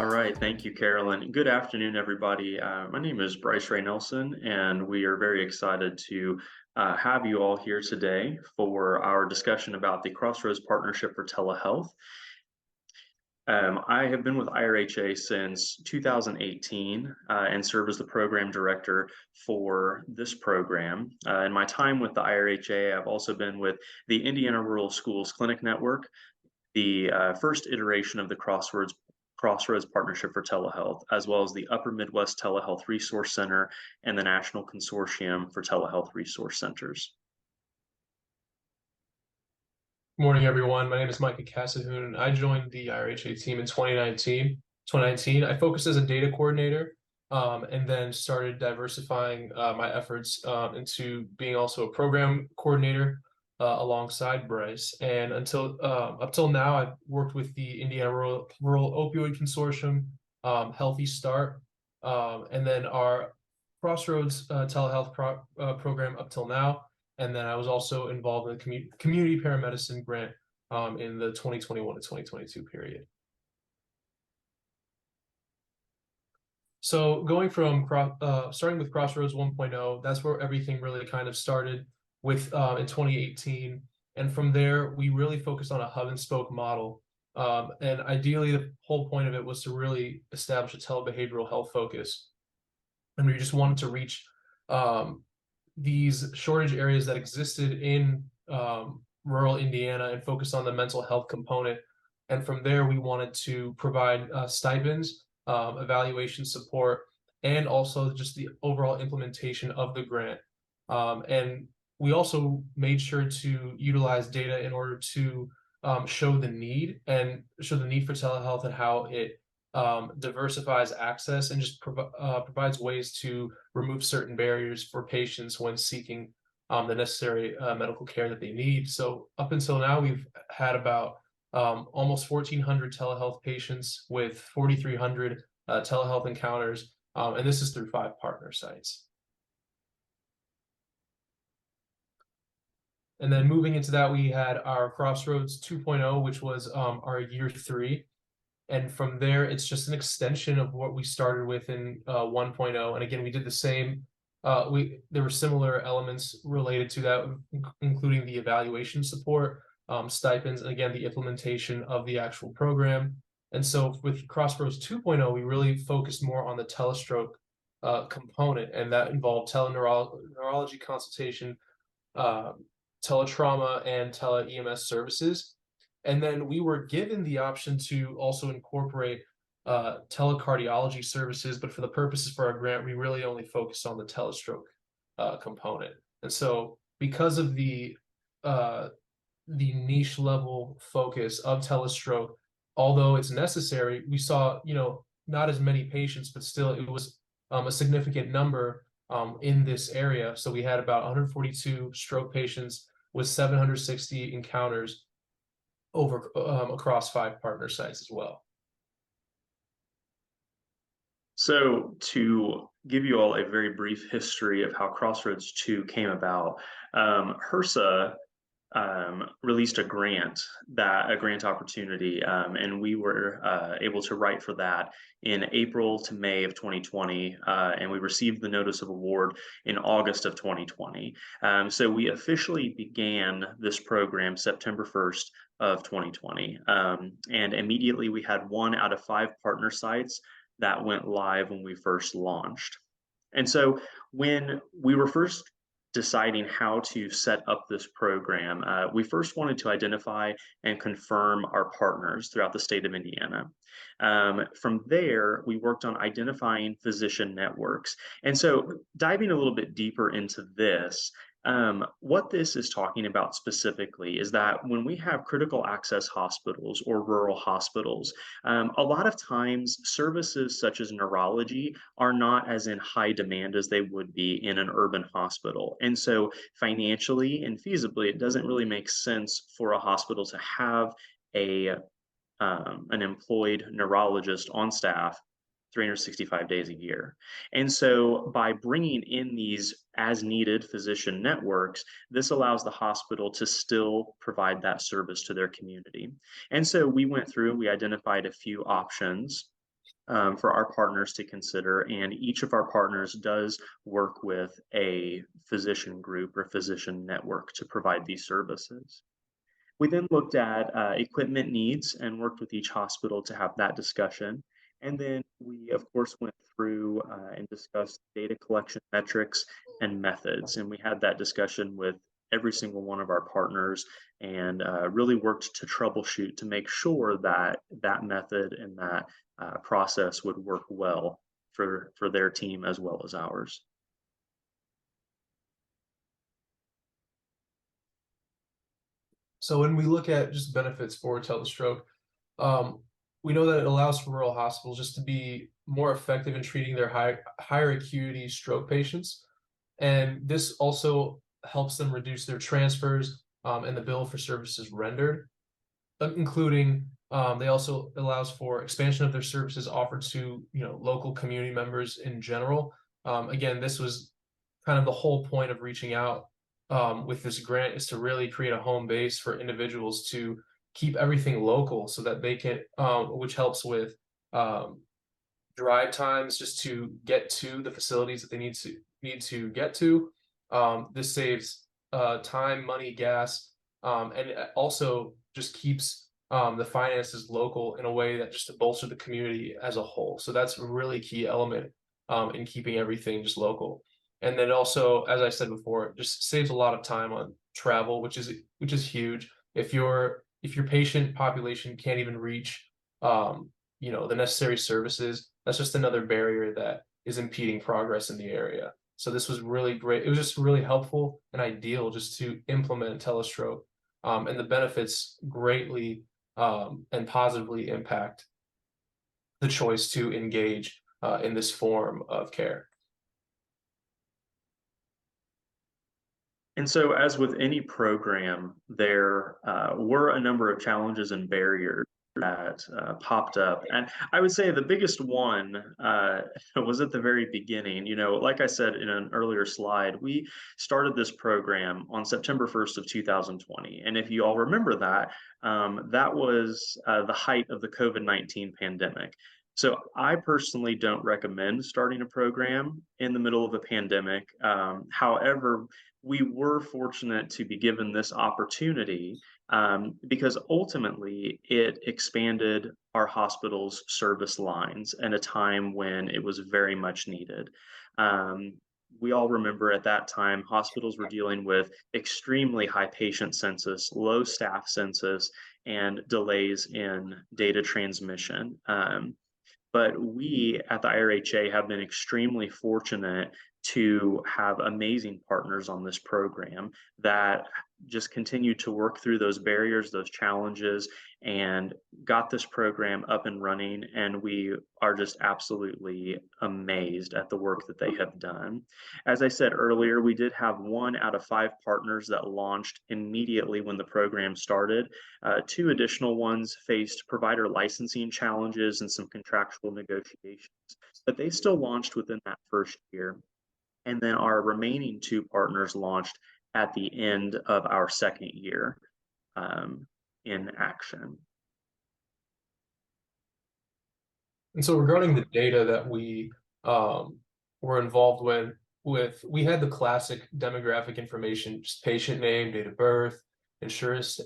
All right, thank you, Carolyn. Good afternoon, everybody. My name is Bryce Wray-Nelson, and we are very excited to have you all here today for our discussion about the Crossroads Partnership for Telehealth. I have been with IRHA since 2018 and serve as the program director for this program. In my time with the IRHA, I've also been with the Indiana Rural Schools Clinic Network, the first iteration of the Crossroads Partnership for Telehealth, as well as the Upper Midwest Telehealth Resource Center and the National Consortium for Telehealth Resource Centers. Good morning, everyone. My name is Micah Cassahoon. I joined the IRHA team in 2019. I focused as a data coordinator and then started diversifying my efforts into being also a program coordinator alongside Bryce. And up till now, I've worked with the Indiana Rural Opioid Consortium, Healthy Start, and then our Crossroads telehealth program up till now. And then I was also involved in the community paramedicine grant in the 2021 to 2022 period. So going from starting with Crossroads 1.0, that's where everything really kind of started with in 2018. And from there, we really focused on a hub and spoke model. And ideally, the whole point of it was to really establish a telebehavioral health focus. And we just wanted to reach these shortage areas that existed in rural Indiana and focus on the mental health component. And from there, we wanted to provide stipends, evaluation support, and also just the overall implementation of the grant. And we also made sure to utilize data in order to show the need for telehealth and how it diversifies access and just provides ways to remove certain barriers for patients when seeking the necessary medical care that they need. So up until now, we've had about almost 1,400 telehealth patients with 4,300 telehealth encounters, and this is through 5 partner sites. And then moving into that, we had our Crossroads 2.0, which was our year 3. And from there, it's just an extension of what we started with in 1.0. And again, we did the same. There were similar elements related to that, including the evaluation support, stipends, and again, the implementation of the actual program. And so with Crossroads 2.0, we really focused more on the Tele-Stroke component, and that involved tele-neurology consultation, tele-trauma, and tele-EMS services. And then we were given the option to also incorporate telecardiology services, but for the purposes for our grant, we really only focused on the Tele-Stroke component. And so because of the niche level focus of Tele-Stroke, although it's necessary, we saw, not as many patients, but still it was a significant number in this area. So we had about 142 stroke patients with 760 encounters over across 5 partner sites as well. So to give you all a very brief history of how Crossroads 2 came about, HRSA released a grant opportunity, and we were able to write for that in April to May of 2020, and we received the notice of award in August of 2020. So we officially began this program September 1st of 2020, and immediately we had 1 out of 5 partner sites that went live when we first launched. And so when we were first deciding how to set up this program, we first wanted to identify and confirm our partners throughout the state of Indiana. From there, we worked on identifying physician networks. And so diving a little bit deeper into this, what this is talking about specifically is that when we have critical access hospitals or rural hospitals, a lot of times services such as neurology are not as in high demand as they would be in an urban hospital. And so financially and feasibly, it doesn't really make sense for a hospital to have an employed neurologist on staff 365 days a year. And so by bringing in these as needed physician networks, this allows the hospital to still provide that service to their community. And so we went through, we identified a few options for our partners to consider, and each of our partners does work with a physician group or physician network to provide these services. We then looked at equipment needs and worked with each hospital to have that discussion. And then we, of course, went through and discussed data collection metrics and methods. And we had that discussion with every single one of our partners and really worked to troubleshoot to make sure that that method and that process would work well for their team as well as ours. So when we look at just benefits for Tele-Stroke, um, we know that it allows for rural hospitals just to be more effective in treating their higher acuity stroke patients. And this also helps them reduce their transfers and the bill for services rendered, including they also allows for expansion of their services offered to local community members in general. Again, this was kind of the whole point of reaching out with this grant, is to really create a home base for individuals to keep everything local so that they can, which helps with um, drive times just to get to the facilities that they need to get to. This saves time, money, gas, and it also just keeps the finances local in a way that just to bolster the community as a whole. So that's a really key element in keeping everything just local. And then also, as I said before, it just saves a lot of time on travel, which is huge. If your patient population can't even reach the necessary services, that's just another barrier that is impeding progress in the area. So this was really great. It was just really helpful and ideal just to implement Tele-Stroke, and the benefits greatly and positively impact the choice to engage in this form of care. And so, as with any program, there were a number of challenges and barriers that popped up. And I would say the biggest one was at the very beginning. Like I said in an earlier slide, we started this program on September 1st of 2020. And if you all remember that, that was the height of the COVID-19 pandemic. So I personally don't recommend starting a program in the middle of a pandemic. However, we were fortunate to be given this opportunity because ultimately it expanded our hospital's service lines at a time when it was very much needed. Um, we all remember at that time, hospitals were dealing with extremely high patient census, low staff census, and delays in data transmission. But we at the IRHA have been extremely fortunate to have amazing partners on this program that just continue to work through those barriers, those challenges, and got this program up and running. And we are just absolutely amazed at the work that they have done. As I said earlier, we did have 1 out of 5 partners that launched immediately when the program started. 2 additional ones faced provider licensing challenges and some contractual negotiations, but they still launched within that first year. And then our remaining 2 partners launched at the end of our second year in action. And so regarding the data that we were involved with, we had the classic demographic information, just patient name, date of birth, insurance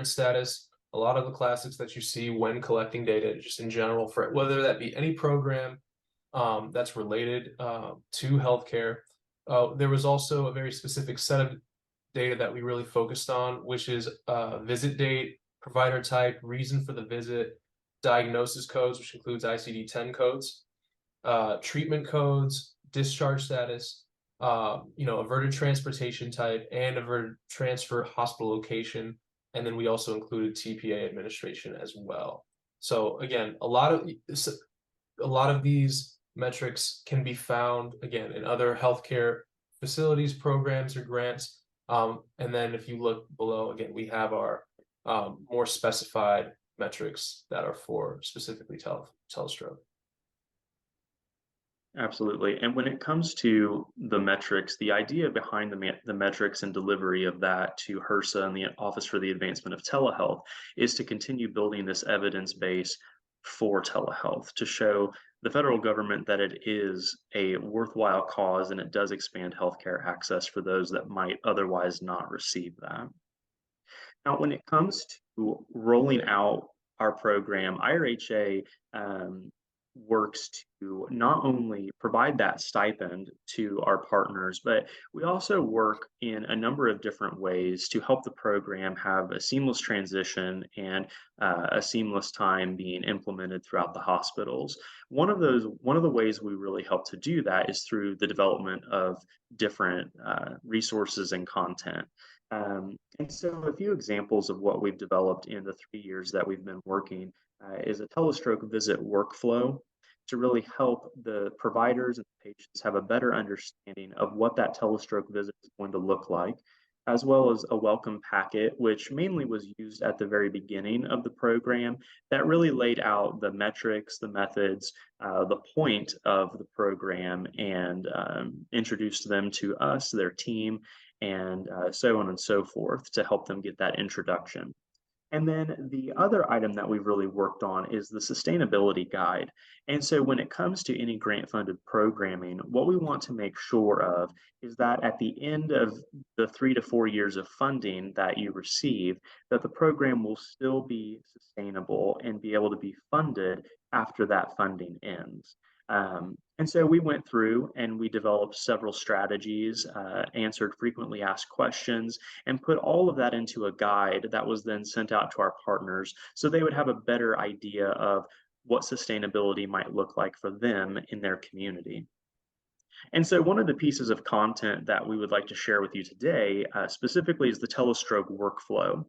status, a lot of the classics that you see when collecting data, just in general, for whether that be any program that's related to healthcare. There was also a very specific set of data that we really focused on, which is visit date, provider type, reason for the visit, diagnosis codes, which includes ICD-10 codes, treatment codes, discharge status, averted transportation type, and averted transfer hospital location. And then we also included TPA administration as well. So again, a lot of these metrics can be found again in other healthcare facilities, programs, or grants. And then if you look below, again, we have our more specified metrics that are for specifically Tele-Stroke. Absolutely. And when it comes to the metrics, the idea behind the metrics and delivery of that to HRSA and the Office for the Advancement of Telehealth is to continue building this evidence base for telehealth to show the federal government that it is a worthwhile cause and it does expand healthcare access for those that might otherwise not receive that. Now, when it comes to rolling out our program, IRHA works to not only provide that stipend to our partners, but we also work in a number of different ways to help the program have a seamless transition and a seamless time being implemented throughout the hospitals. One of the ways we really help to do that is through the development of different resources and content. And so a few examples of what we've developed in the 3 years that we've been working is a tele-stroke visit workflow to really help the providers and patients have a better understanding of what that tele-stroke visit is going to look like, as well as a welcome packet, which mainly was used at the very beginning of the program that really laid out the metrics, the methods, the point of the program, and introduced them to us, their team, and so on and so forth to help them get that introduction. And then the other item that we've really worked on is the sustainability guide. And so when it comes to any grant funded programming, what we want to make sure of is that at the end of the 3 to 4 years of funding that you receive, that the program will still be sustainable and be able to be funded after that funding ends. And so we went through and we developed several strategies, answered frequently asked questions, and put all of that into a guide that was then sent out to our partners so they would have a better idea of what sustainability might look like for them in their community. And so one of the pieces of content that we would like to share with you today specifically is the tele-stroke workflow.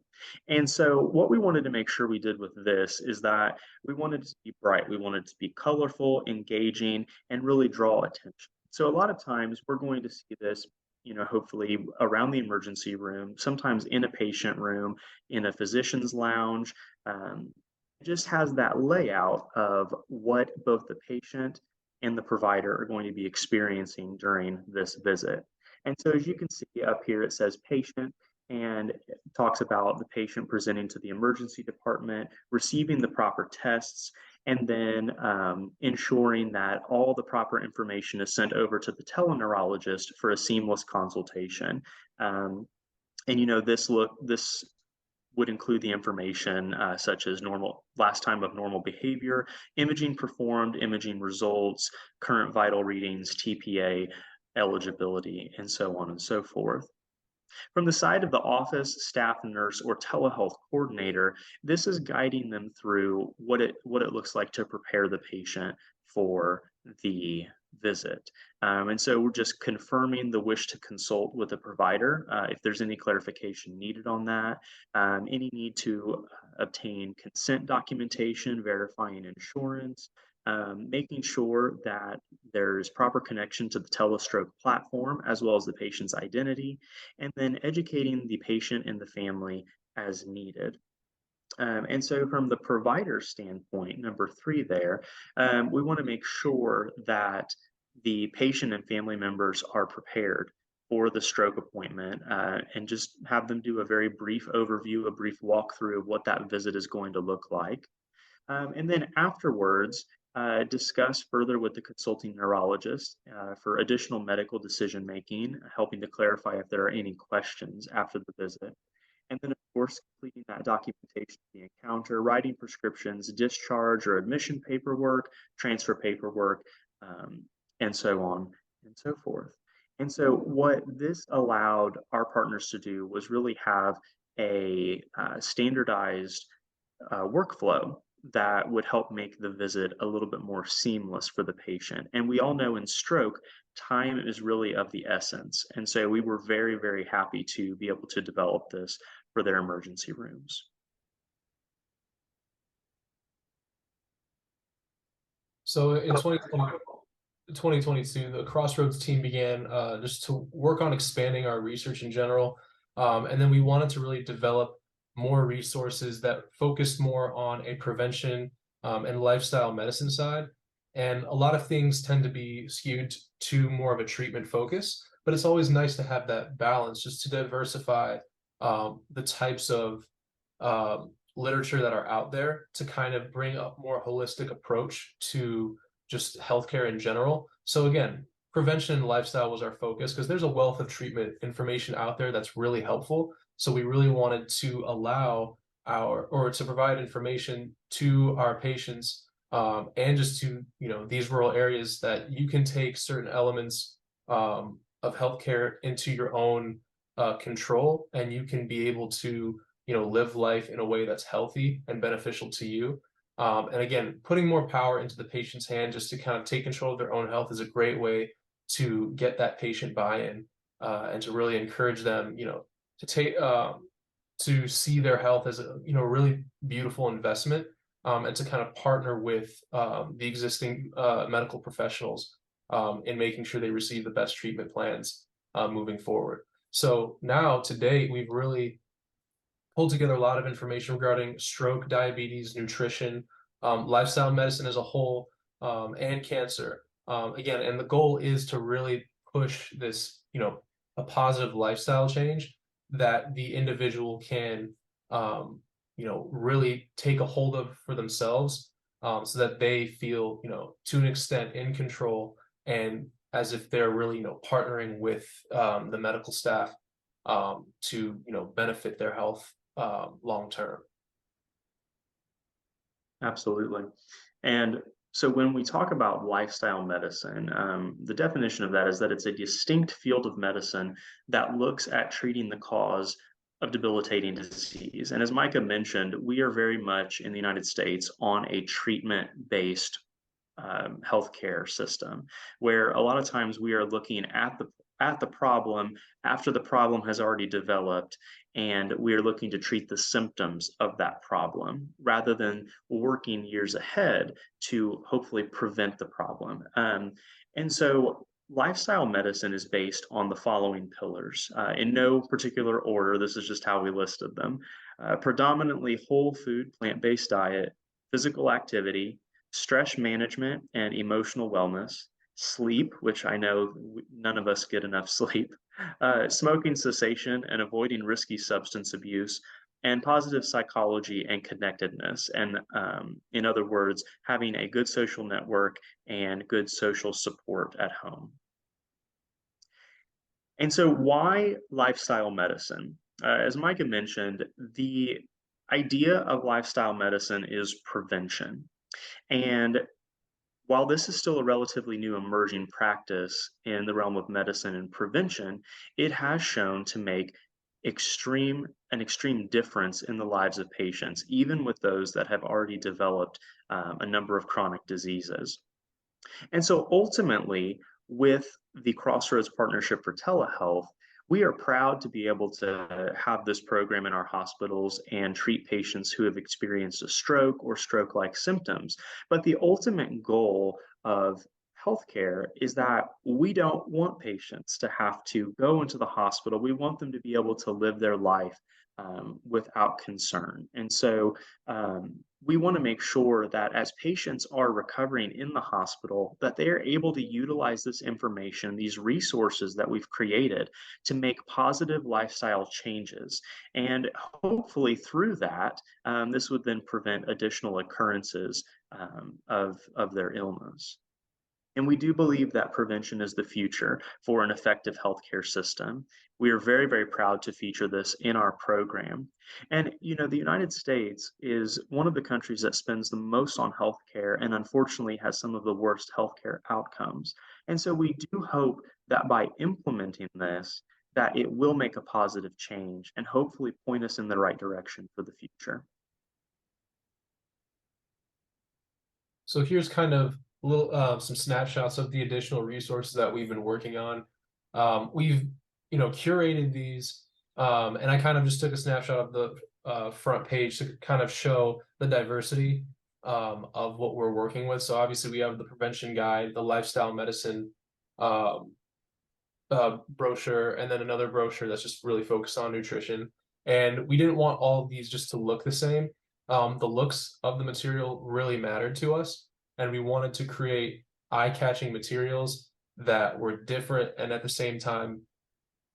And so what we wanted to make sure we did with this is that we wanted it to be bright, we wanted it to be colorful, engaging, and really draw attention. So a lot of times we're going to see this, hopefully around the emergency room, sometimes in a patient room, in a physician's lounge. It just has that layout of what both the patient and the provider are going to be experiencing during this visit. And so as you can see up here, it says patient and it talks about the patient presenting to the emergency department, receiving the proper tests, and then ensuring that all the proper information is sent over to the tele-neurologist for a seamless consultation. And this would include the information such as last time of normal behavior, imaging performed, imaging results, current vital readings, TPA, eligibility, and so on and so forth. From the side of the office, staff nurse, or telehealth coordinator, this is guiding them through what it looks like to prepare the patient for the visit. And so we're just confirming the wish to consult with the provider, if there's any clarification needed on that, any need to obtain consent documentation, verifying insurance, making sure that there's proper connection to the Tele-Stroke platform as well as the patient's identity, and then educating the patient and the family as needed. And so from the provider standpoint, number 3 there, we want to make sure that the patient and family members are prepared for the stroke appointment and just have them do a very brief overview, a brief walkthrough of what that visit is going to look like. And then afterwards, discuss further with the consulting neurologist for additional medical decision making, helping to clarify if there are any questions after the visit. And then, of course, completing that documentation of the encounter, writing prescriptions, discharge or admission paperwork, transfer paperwork, and so on and so forth. And so what this allowed our partners to do was really have a standardized workflow that would help make the visit a little bit more seamless for the patient. And we all know in stroke, time is really of the essence. And so we were very, very happy to be able to develop this for their emergency rooms. So in 2022, the Crossroads team began just to work on expanding our research in general. And then we wanted to really develop more resources that focused more on a prevention and lifestyle medicine side. And a lot of things tend to be skewed to more of a treatment focus, but it's always nice to have that balance just to diversify the types of literature that are out there to kind of bring a more holistic approach to just healthcare in general. So again, prevention and lifestyle was our focus because there's a wealth of treatment information out there that's really helpful. So we really wanted to allow to provide information to our patients, and just to, these rural areas, that you can take certain elements of healthcare into your own control, and you can be able to, live life in a way that's healthy and beneficial to you. And again, putting more power into the patient's hand just to kind of take control of their own health is a great way to get that patient buy-in, and to really encourage them, to take to see their health as a, really beautiful investment, and to kind of partner with the existing medical professionals in making sure they receive the best treatment plans moving forward. So now, to date, we've really pulled together a lot of information regarding stroke, diabetes, nutrition, lifestyle medicine as a whole, and cancer. Again, and the goal is to really push this, a positive lifestyle change that the individual can, really take a hold of for themselves, so that they feel, to an extent in control, and as if they're really, partnering with the medical staff to, benefit their health long term. Absolutely. And so when we talk about lifestyle medicine, the definition of that is that it's a distinct field of medicine that looks at treating the cause of debilitating disease. And as Micah mentioned, we are very much in the United States on a treatment-based healthcare system, where a lot of times we are looking at the problem after the problem has already developed, and we are looking to treat the symptoms of that problem rather than working years ahead to hopefully prevent the problem. And so lifestyle medicine is based on the following pillars, in no particular order. This is just how we listed them. Predominantly whole food, plant-based diet, physical activity, stress management and emotional wellness, sleep, which I know none of us get enough sleep, smoking cessation and avoiding risky substance abuse, and positive psychology and connectedness. And in other words, having a good social network and good social support at home. And so, why lifestyle medicine? As Micah mentioned, the idea of lifestyle medicine is prevention. And while this is still a relatively new emerging practice in the realm of medicine and prevention, it has shown to make an extreme difference in the lives of patients, even with those that have already developed a number of chronic diseases. And so ultimately, with the Crossroads Partnership for Telehealth, we are proud to be able to have this program in our hospitals and treat patients who have experienced a stroke or stroke-like symptoms. But the ultimate goal of healthcare is that we don't want patients to have to go into the hospital. We want them to be able to live their life without concern. And so we want to make sure that as patients are recovering in the hospital, that they are able to utilize this information, these resources that we've created, to make positive lifestyle changes. And hopefully through that, this would then prevent additional occurrences of their illness. And we do believe that prevention is the future for an effective healthcare system. We are very, very proud to feature this in our program. And, the United States is one of the countries that spends the most on healthcare and unfortunately has some of the worst healthcare outcomes. And so we do hope that by implementing this, that it will make a positive change and hopefully point us in the right direction for the future. So here's kind of little some snapshots of the additional resources that we've been working on. We've curated these, and I kind of just took a snapshot of the front page to kind of show the diversity of what we're working with. So obviously we have the prevention guide, the lifestyle medicine brochure, and then another brochure that's just really focused on nutrition. And we didn't want all of these just to look the same. The looks of the material really mattered to us, and we wanted to create eye-catching materials that were different and at the same time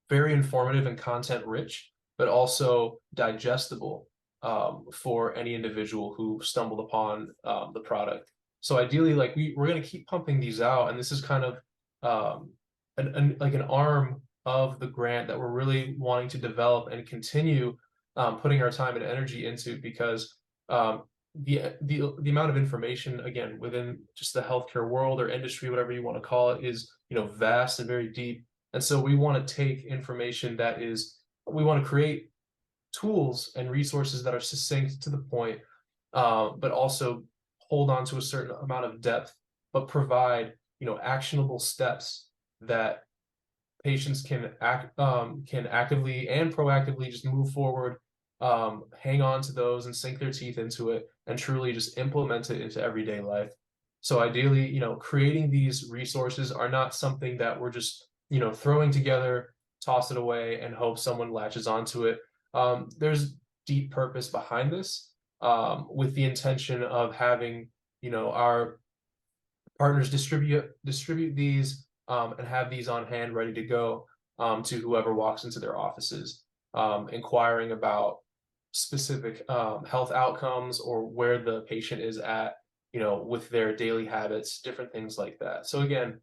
very informative and content rich, but also digestible. for any individual who stumbled upon the product. So ideally, like we're going to keep pumping these out, and this is kind of like an arm of the grant that we're really wanting to develop and continue putting our time and energy into, because the amount of information, again, within just the healthcare world or industry, whatever you want to call it, is vast and very deep. And so we want to take information that is, we want to create tools and resources that are succinct to the point, but also hold on to a certain amount of depth, but provide actionable steps that patients can actively and proactively just move forward, hang on to those and sink their teeth into it, and truly just implement it into everyday life. So ideally, creating these resources are not something that we're just throwing together, toss it away, and hope someone latches onto it. There's deep purpose behind this, with the intention of having our partners distribute these, and have these on hand ready to go, to whoever walks into their offices, inquiring about specific health outcomes, or where the patient is at with their daily habits, different things like that. So again,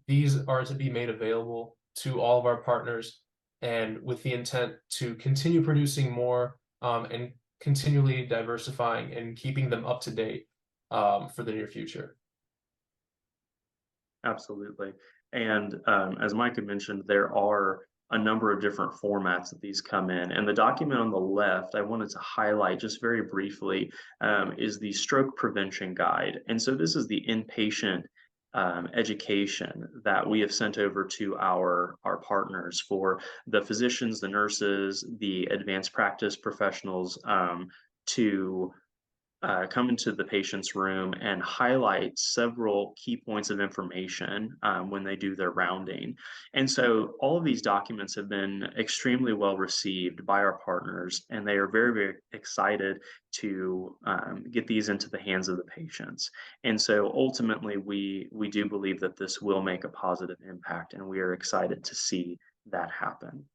these are to be made available to all of our partners, and with the intent to continue producing more, and continually diversifying and keeping them up to date, for the near future. Absolutely. And as Mike had mentioned, there are a number of different formats that these come in. And the document on the left, I wanted to highlight just very briefly, is the stroke prevention guide. And so this is the inpatient education that we have sent over to our partners, for the physicians, the nurses, the advanced practice professionals, to come into the patient's room and highlight several key points of information when they do their rounding. And so all of these documents have been extremely well received by our partners, and they are very, very excited to get these into the hands of the patients. And so ultimately, we do believe that this will make a positive impact, and we are excited to see that happen.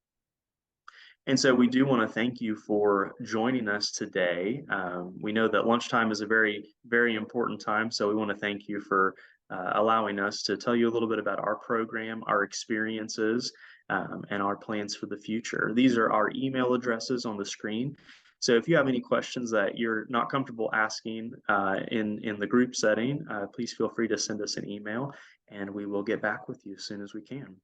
And so we do want to thank you for joining us today. We know that lunchtime is a very, very important time, so we want to thank you for allowing us to tell you a little bit about our program, our experiences, and our plans for the future. These are our email addresses on the screen. So if you have any questions that you're not comfortable asking in the group setting, please feel free to send us an email, and we will get back with you as soon as we can.